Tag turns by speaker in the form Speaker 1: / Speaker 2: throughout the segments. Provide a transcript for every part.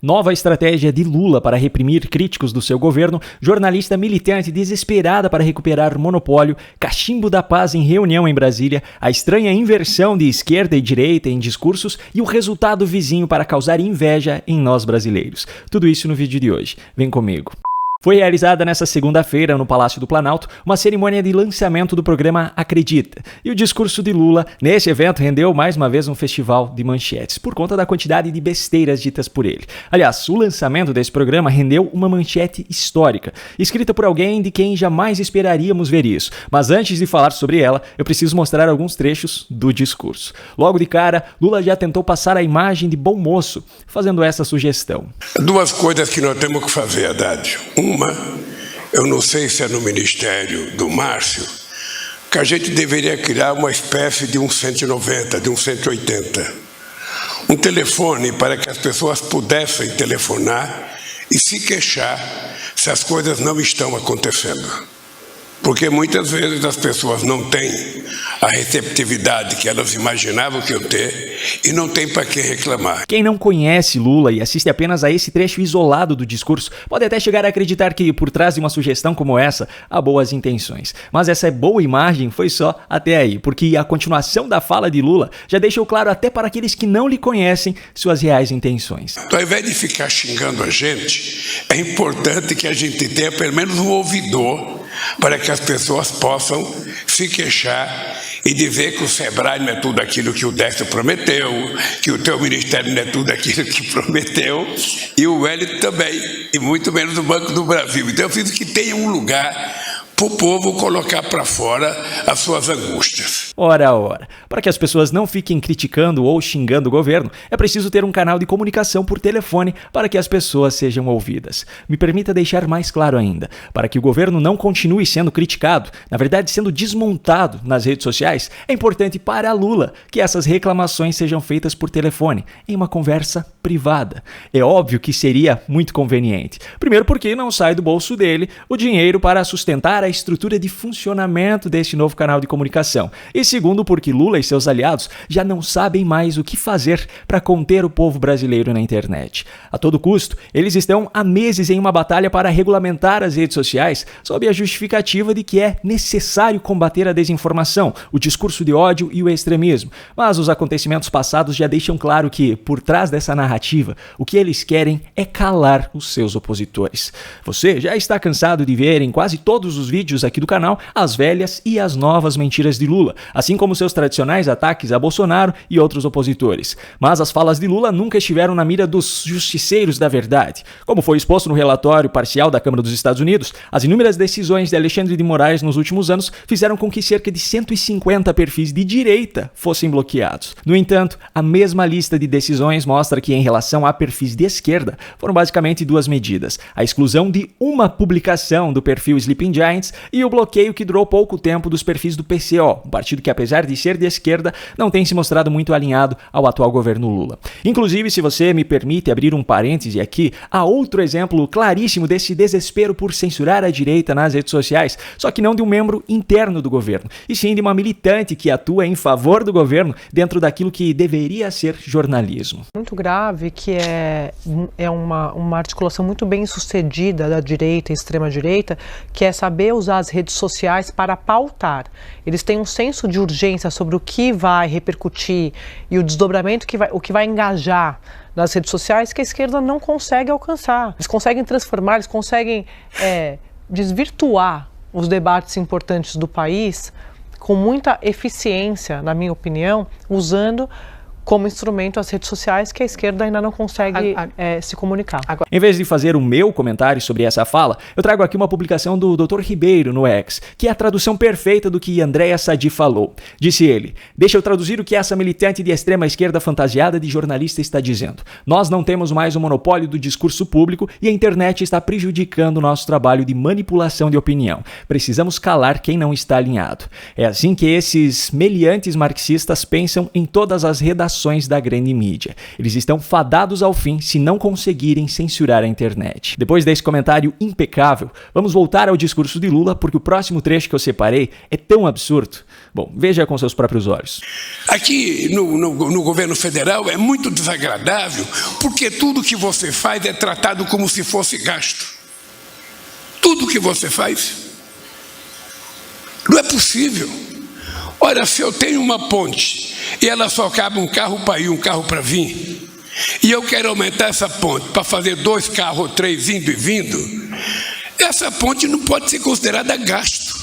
Speaker 1: Nova estratégia de Lula para reprimir críticos do seu governo, jornalista militante desesperada para recuperar monopólio, cachimbo da paz em reunião em Brasília, a estranha inversão de esquerda e direita em discursos e o resultado vizinho para causar inveja em nós brasileiros. Tudo isso no vídeo de hoje. Vem comigo. Foi realizada nesta segunda-feira, no Palácio do Planalto, uma cerimônia de lançamento do programa Acredita. E o discurso de Lula, nesse evento, rendeu mais uma vez um festival de manchetes, por conta da quantidade de besteiras ditas por ele. Aliás, o lançamento desse programa rendeu uma manchete histórica, escrita por alguém de quem jamais esperaríamos ver isso. Mas antes de falar sobre ela, eu preciso mostrar alguns trechos do discurso. Logo de cara, Lula já tentou passar a imagem de bom moço, fazendo essa sugestão.
Speaker 2: Duas coisas que nós temos que fazer, Haddad. Uma, eu não sei se é no Ministério do Márcio, que a gente deveria criar uma espécie de um 190, de um 180. Um telefone para que as pessoas pudessem telefonar e se queixar se as coisas não estão acontecendo. Porque muitas vezes as pessoas não têm a receptividade que elas imaginavam que iam ter e não tem para que reclamar.
Speaker 1: Quem não conhece Lula e assiste apenas a esse trecho isolado do discurso pode até chegar a acreditar que por trás de uma sugestão como essa há boas intenções. Mas essa boa imagem foi só até aí, porque a continuação da fala de Lula já deixou claro até para aqueles que não lhe conhecem suas reais intenções.
Speaker 2: Então, ao invés de ficar xingando a gente, é importante que a gente tenha pelo menos um ouvidor para que as pessoas possam se queixar e dizer que o Sebrae não é tudo aquilo que o Décio prometeu, que o teu ministério não é tudo aquilo que prometeu, e o Wellington também, e muito menos o Banco do Brasil. Então eu preciso que tenha um lugar para o povo colocar para fora as suas angústias.
Speaker 1: Ora, para que as pessoas não fiquem criticando ou xingando o governo, é preciso ter um canal de comunicação por telefone para que as pessoas sejam ouvidas. Me permita deixar mais claro ainda, para que o governo não continue sendo criticado, na verdade sendo desmontado nas redes sociais, é importante para Lula que essas reclamações sejam feitas por telefone, em uma conversa privada. É óbvio que seria muito conveniente. Primeiro porque não sai do bolso dele o dinheiro para sustentar a estrutura de funcionamento deste novo canal de comunicação. E segundo, porque Lula e seus aliados já não sabem mais o que fazer para conter o povo brasileiro na internet. A todo custo, eles estão há meses em uma batalha para regulamentar as redes sociais sob a justificativa de que é necessário combater a desinformação, o discurso de ódio e o extremismo. Mas os acontecimentos passados já deixam claro que, por trás dessa narrativa, o que eles querem é calar os seus opositores. Você já está cansado de ver em quase todos os vídeos aqui do canal as velhas e as novas mentiras de Lula, assim como seus tradicionais ataques a Bolsonaro e outros opositores. Mas as falas de Lula nunca estiveram na mira dos justiceiros da verdade. Como foi exposto no relatório parcial da Câmara dos Estados Unidos, as inúmeras decisões de Alexandre de Moraes nos últimos anos fizeram com que cerca de 150 perfis de direita fossem bloqueados. No entanto, a mesma lista de decisões mostra que, em relação a perfis de esquerda, foram basicamente duas medidas: a exclusão de uma publicação do perfil Sleeping Giants e o bloqueio que durou pouco tempo dos perfis do PCO, um partido que, apesar de ser de esquerda, não tem se mostrado muito alinhado ao atual governo Lula. Inclusive, se você me permite abrir um parêntese aqui, há outro exemplo claríssimo desse desespero por censurar a direita nas redes sociais, só que não de um membro interno do governo, e sim de uma militante que atua em favor do governo dentro daquilo que deveria ser jornalismo.
Speaker 3: Muito grave, que é uma articulação muito bem sucedida da direita e extrema-direita, que é saber usar as redes sociais para pautar. Eles têm um senso de urgência sobre o que vai repercutir e o desdobramento o que vai engajar nas redes sociais, que a esquerda não consegue alcançar. Eles conseguem transformar, eles conseguem desvirtuar os debates importantes do país com muita eficiência, na minha opinião, usando como instrumento as redes sociais, que a esquerda ainda não consegue se comunicar.
Speaker 1: Em vez de fazer o meu comentário sobre essa fala, eu trago aqui uma publicação do Dr. Ribeiro no X, que é a tradução perfeita do que Andréa Sadi falou. Disse ele: deixa eu traduzir o que essa militante de extrema esquerda fantasiada de jornalista está dizendo. Nós não temos mais o monopólio do discurso público e a internet está prejudicando o nosso trabalho de manipulação de opinião. Precisamos calar quem não está alinhado. É assim que esses meliantes marxistas pensam em todas as redações manipulações da grande mídia. Eles estão fadados ao fim se não conseguirem censurar a internet. Depois desse comentário impecável, vamos voltar ao discurso de Lula, porque o próximo trecho que eu separei é tão absurdo. Bom, veja com seus próprios olhos.
Speaker 2: Aqui no governo federal é muito desagradável, porque tudo que você faz é tratado como se fosse gasto. Tudo que você faz. Não é possível. Olha, se eu tenho uma ponte e ela só cabe um carro para ir, um carro para vir, e eu quero aumentar essa ponte para fazer 2 carros ou 3 indo e vindo, essa ponte não pode ser considerada gasto.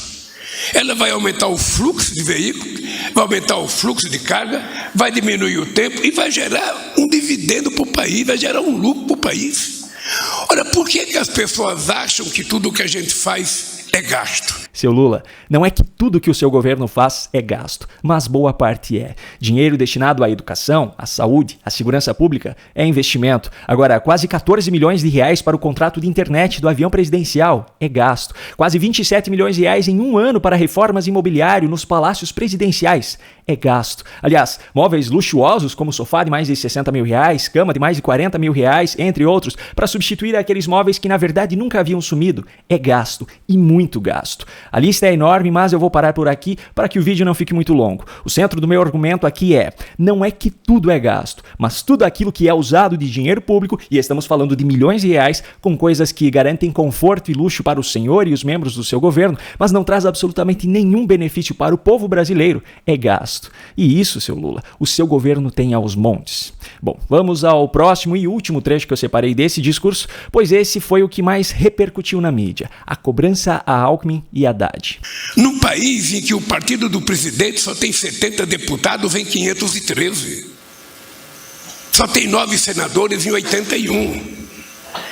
Speaker 2: Ela vai aumentar o fluxo de veículos, vai aumentar o fluxo de carga, vai diminuir o tempo e vai gerar um dividendo para o país, vai gerar um lucro para o país. Ora, por que as pessoas acham que tudo o que a gente faz é gasto?
Speaker 1: Seu Lula, não é que tudo que o seu governo faz é gasto, mas boa parte é. Dinheiro destinado à educação, à saúde, à segurança pública é investimento. Agora, quase 14 milhões de reais para o contrato de internet do avião presidencial é gasto. Quase 27 milhões de reais em um ano para reformas imobiliárias nos palácios presidenciais é gasto. Aliás, móveis luxuosos como sofá de mais de 60 mil reais, cama de mais de 40 mil reais, entre outros, para substituir aqueles móveis que na verdade nunca haviam sumido, é gasto e muito gasto. A lista é enorme, mas eu vou parar por aqui para que o vídeo não fique muito longo. O centro do meu argumento aqui é, não é que tudo é gasto, mas tudo aquilo que é usado de dinheiro público, e estamos falando de milhões de reais, com coisas que garantem conforto e luxo para o senhor e os membros do seu governo, mas não traz absolutamente nenhum benefício para o povo brasileiro, é gasto. E isso, seu Lula, o seu governo tem aos montes. Bom, vamos ao próximo e último trecho que eu separei desse discurso, pois esse foi o que mais repercutiu na mídia, a cobrança a Alckmin e Haddad.
Speaker 2: Num país em que o partido do presidente só tem 70 deputados em 513. Só tem 9 senadores em 81.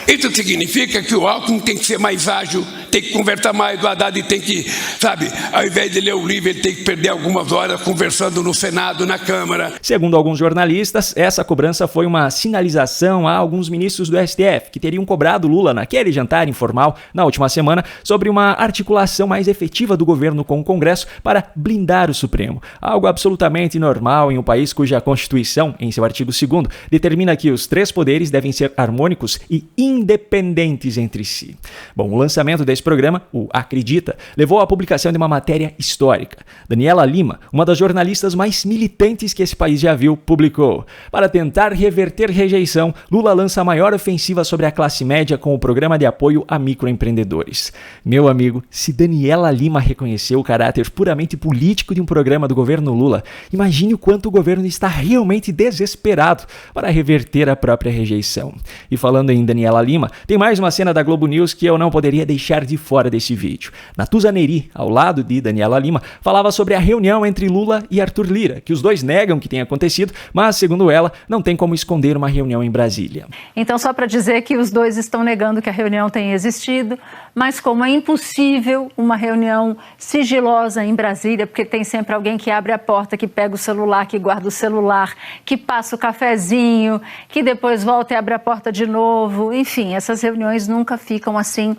Speaker 2: Isso significa que o Alckmin tem que ser mais ágil, tem que conversar mais, o Haddad tem que, sabe, ao invés de ler o livro, ele tem que perder algumas horas conversando no Senado, na Câmara.
Speaker 1: Segundo alguns jornalistas, essa cobrança foi uma sinalização a alguns ministros do STF, que teriam cobrado Lula naquele jantar informal na última semana sobre uma articulação mais efetiva do governo com o Congresso para blindar o Supremo. Algo absolutamente normal em um país cuja Constituição, em seu artigo 2º, determina que os 3 poderes devem ser harmônicos e independentes entre si. Bom, o lançamento desse programa, o Acredita, levou à publicação de uma matéria histórica. Daniela Lima, uma das jornalistas mais militantes que esse país já viu, publicou: para tentar reverter rejeição, Lula lança a maior ofensiva sobre a classe média com o programa de apoio a microempreendedores. Meu amigo, se Daniela Lima reconheceu o caráter puramente político de um programa do governo Lula, imagine o quanto o governo está realmente desesperado para reverter a própria rejeição. E falando em Daniela Lima, tem mais uma cena da Globo News que eu não poderia deixar de fora desse vídeo. Natuza Neri, ao lado de Daniela Lima, falava sobre a reunião entre Lula e Arthur Lira, que os dois negam que tenha acontecido, mas, segundo ela, não tem como esconder uma reunião em Brasília.
Speaker 4: Então, só para dizer que os dois estão negando que a reunião tenha existido, mas como é impossível uma reunião sigilosa em Brasília, porque tem sempre alguém que abre a porta, que pega o celular, que guarda o celular, que passa o cafezinho, que depois volta e abre a porta de novo. Enfim, essas reuniões nunca ficam assim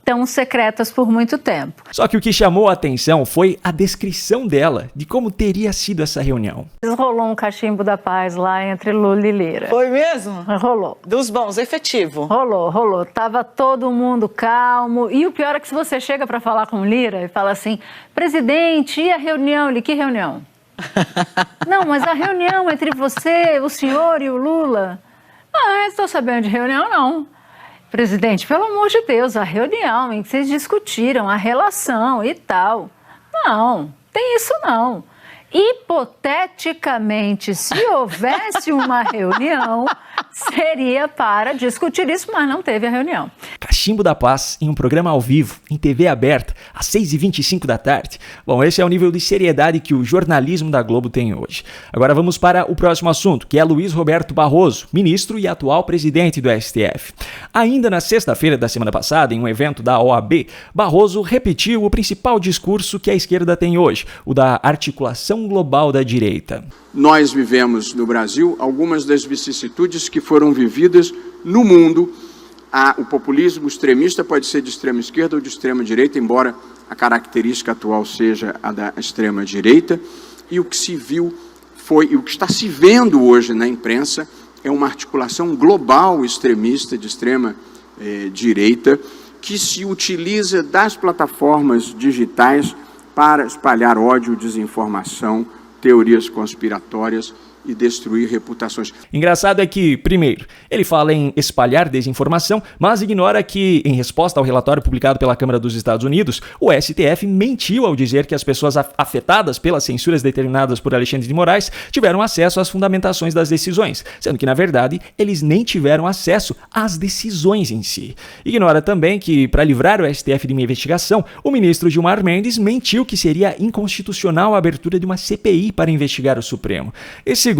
Speaker 4: tão secretas por muito tempo.
Speaker 1: Só que o que chamou a atenção foi a descrição dela de como teria sido essa reunião.
Speaker 4: Rolou um cachimbo da paz lá entre Lula e Lira.
Speaker 3: Foi mesmo?
Speaker 4: Rolou.
Speaker 3: Dos bons, efetivo.
Speaker 4: Rolou. Tava todo mundo calmo. E o pior é que se você chega para falar com Lira e fala assim: presidente, e a reunião? Ele, que reunião? Não, mas a reunião entre você, o senhor e o Lula. Ah, estou sabendo de reunião, não. Presidente, pelo amor de Deus, a reunião em que vocês discutiram a relação e tal. Não, tem isso não. Hipoteticamente, se houvesse uma reunião, seria para discutir isso, mas não teve a reunião.
Speaker 1: Cachimbo da Paz em um programa ao vivo, em TV aberta, às 6h25 da tarde. Bom, esse é o nível de seriedade que o jornalismo da Globo tem hoje. Agora vamos para o próximo assunto, que é Luiz Roberto Barroso, ministro e atual presidente do STF. Ainda na sexta-feira da semana passada, em um evento da OAB, Barroso repetiu o principal discurso que a esquerda tem hoje, o da articulação global da direita.
Speaker 5: Nós vivemos no Brasil algumas das vicissitudes que foram vividas no mundo. O populismo extremista pode ser de extrema esquerda ou de extrema direita, embora a característica atual seja a da extrema direita. E o que se viu foi, e o que está se vendo hoje na imprensa, é uma articulação global extremista, de extrema direita, que se utiliza das plataformas digitais para espalhar ódio, desinformação, teorias conspiratórias e destruir reputações.
Speaker 1: Engraçado é que, primeiro, ele fala em espalhar desinformação, mas ignora que, em resposta ao relatório publicado pela Câmara dos Estados Unidos, o STF mentiu ao dizer que as pessoas afetadas pelas censuras determinadas por Alexandre de Moraes tiveram acesso às fundamentações das decisões, sendo que, na verdade, eles nem tiveram acesso às decisões em si. Ignora também que, para livrar o STF de uma investigação, o ministro Gilmar Mendes mentiu que seria inconstitucional a abertura de uma CPI para investigar o Supremo. E segundo,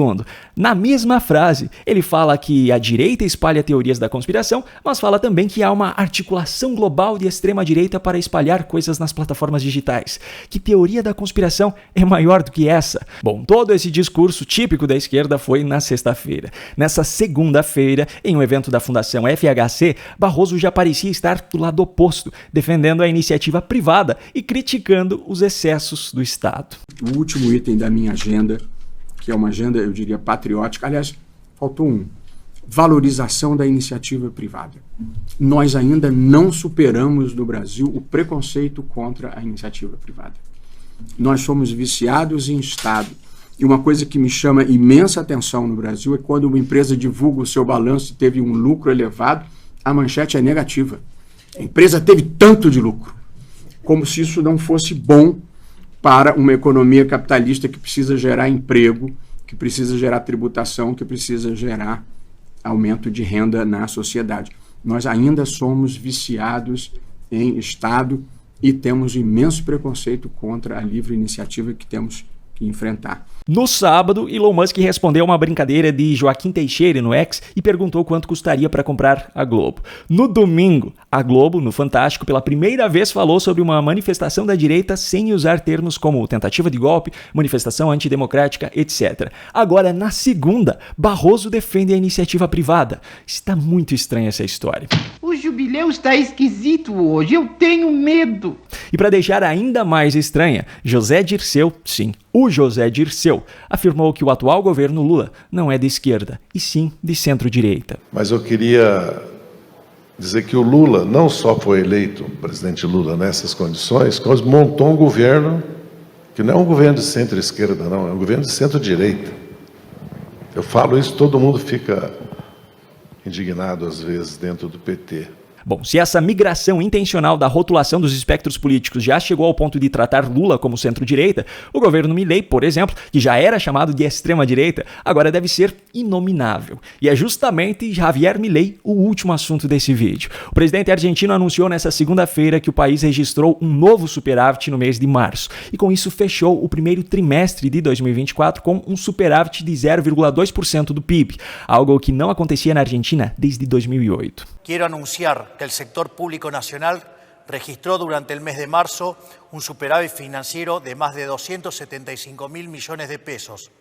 Speaker 1: na mesma frase, ele fala que a direita espalha teorias da conspiração, mas fala também que há uma articulação global de extrema-direita para espalhar coisas nas plataformas digitais. Que teoria da conspiração é maior do que essa? Bom, todo esse discurso típico da esquerda foi na sexta-feira. Nessa segunda-feira, em um evento da Fundação FHC, Barroso já parecia estar do lado oposto, defendendo a iniciativa privada e criticando os excessos do Estado.
Speaker 5: O último item da minha agenda, que é uma agenda, eu diria, patriótica. Aliás, faltou um. Valorização da iniciativa privada. Nós ainda não superamos no Brasil o preconceito contra a iniciativa privada. Nós somos viciados em Estado. E uma coisa que me chama imensa atenção no Brasil é quando uma empresa divulga o seu balanço e teve um lucro elevado, a manchete é negativa. A empresa teve tanto de lucro. Como se isso não fosse bom para uma economia capitalista que precisa gerar emprego, que precisa gerar tributação, que precisa gerar aumento de renda na sociedade. Nós ainda somos viciados em Estado e temos imenso preconceito contra a livre iniciativa que temos que enfrentar.
Speaker 1: No sábado, Elon Musk respondeu a uma brincadeira de Joaquim Teixeira no X e perguntou quanto custaria para comprar a Globo. No domingo, a Globo, no Fantástico, pela primeira vez falou sobre uma manifestação da direita sem usar termos como tentativa de golpe, manifestação antidemocrática, etc. Agora, na segunda, Barroso defende a iniciativa privada. Está muito estranha essa história.
Speaker 6: O jubileu está esquisito hoje, eu tenho medo.
Speaker 1: E para deixar ainda mais estranha, José Dirceu, sim, o José Dirceu, afirmou que o atual governo Lula não é de esquerda, e sim de centro-direita.
Speaker 7: Mas eu queria dizer que o Lula não só foi eleito, o presidente Lula, nessas condições, mas montou um governo que não é um governo de centro-esquerda, não, é um governo de centro-direita. Eu falo isso, todo mundo fica indignado às vezes dentro do PT.
Speaker 1: Bom, se essa migração intencional da rotulação dos espectros políticos já chegou ao ponto de tratar Lula como centro-direita, o governo Milei, por exemplo, que já era chamado de extrema-direita, agora deve ser inominável. E é justamente Javier Milei o último assunto desse vídeo. O presidente argentino anunciou nessa segunda-feira que o país registrou um novo superávit no mês de março. E com isso fechou o primeiro trimestre de 2024 com um superávit de 0,2% do PIB, algo que não acontecia na Argentina desde 2008.
Speaker 8: Quiero anunciar que el sector público nacional registró durante el mes de marzo un superávit financiero de más de 275.000 millones de pesos,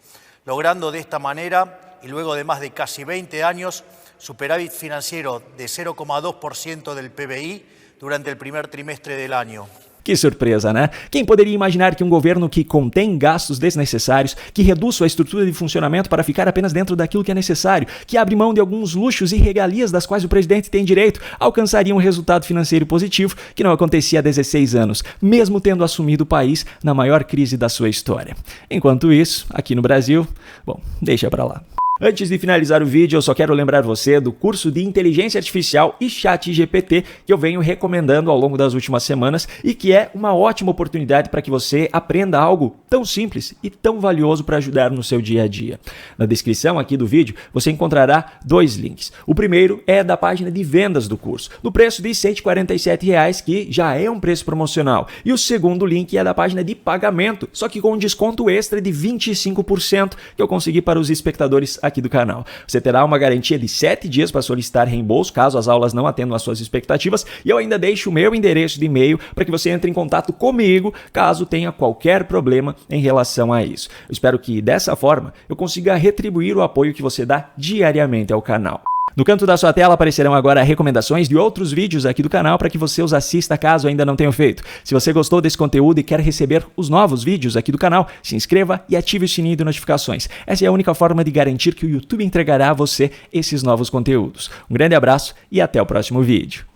Speaker 8: logrando de esta manera, y luego de más de casi 20 años, superávit financiero de 0,2% del PBI durante el primer trimestre del año.
Speaker 1: Que surpresa, né? Quem poderia imaginar que um governo que contém gastos desnecessários, que reduz sua estrutura de funcionamento para ficar apenas dentro daquilo que é necessário, que abre mão de alguns luxos e regalias das quais o presidente tem direito, alcançaria um resultado financeiro positivo que não acontecia há 16 anos, mesmo tendo assumido o país na maior crise da sua história. Enquanto isso, aqui no Brasil, bom, deixa pra lá. Antes de finalizar o vídeo, eu só quero lembrar você do curso de Inteligência Artificial e ChatGPT que eu venho recomendando ao longo das últimas semanas e que é uma ótima oportunidade para que você aprenda algo tão simples e tão valioso para ajudar no seu dia a dia. Na descrição aqui do vídeo, você encontrará dois links. O primeiro é da página de vendas do curso, no preço de R$ 147, que já é um preço promocional. E o segundo link é da página de pagamento, só que com um desconto extra de 25% que eu consegui para os espectadores aqui do canal. Você terá uma garantia de 7 dias para solicitar reembolso, caso as aulas não atendam às suas expectativas, e eu ainda deixo o meu endereço de e-mail para que você entre em contato comigo, caso tenha qualquer problema em relação a isso. Eu espero que, dessa forma, eu consiga retribuir o apoio que você dá diariamente ao canal. No canto da sua tela aparecerão agora recomendações de outros vídeos aqui do canal para que você os assista caso ainda não tenha feito. Se você gostou desse conteúdo e quer receber os novos vídeos aqui do canal, se inscreva e ative o sininho de notificações. Essa é a única forma de garantir que o YouTube entregará a você esses novos conteúdos. Um grande abraço e até o próximo vídeo.